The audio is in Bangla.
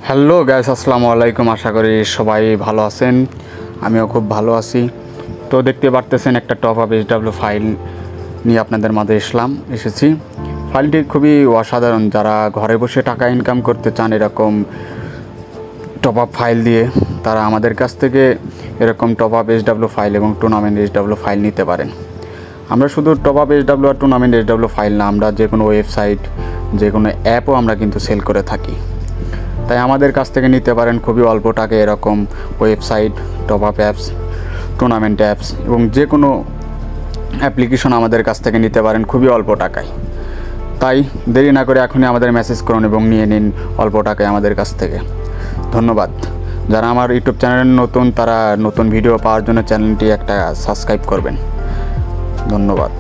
হ্যালো গাইস, আসসালামু আলাইকুম। আশা করি সবাই ভালো আছেন, আমিও খুব ভালো আছি। তো দেখতে পারতেছেন একটা টপ আপ SW ফাইল নিয়ে আপনাদের মাঝে এসেছি। ফাইলটি খুবই অসাধারণ। যারা ঘরে বসে টাকা ইনকাম করতে চান এরকম টপ আপ ফাইল দিয়ে, তারা আমাদের কাছ থেকে এরকম টপ আপ SW ফাইল এবং টুর্নামেন্ট SW ফাইল নিতে পারেন। আমরা শুধু টপ আপ SW আর টুর্নামেন্ট SW ফাইল না, আমরা যে কোনো ওয়েবসাইট, যে কোনো অ্যাপও আমরা কিন্তু সেল করে থাকি। তাই আমাদের কাছ থেকে নিতে পারেন খুবই অল্প টাকায় এরকম website, top up apps, tournament apps এবং যে কোনো অ্যাপ্লিকেশন আমাদের কাছ থেকে নিতে পারেন খুবই অল্প টাকায়। তাই দেরি না করে এখনই আমাদের মেসেজ করুন এবং নিয়ে নিন অল্প টাকায় আমাদের কাছ থেকে। ধন্যবাদ। যারা আমার ইউটিউব চ্যানেলে নতুন, তারা নতুন ভিডিও পাওয়ার জন্য চ্যানেলটি একটা সাবস্ক্রাইব করবেন। ধন্যবাদ।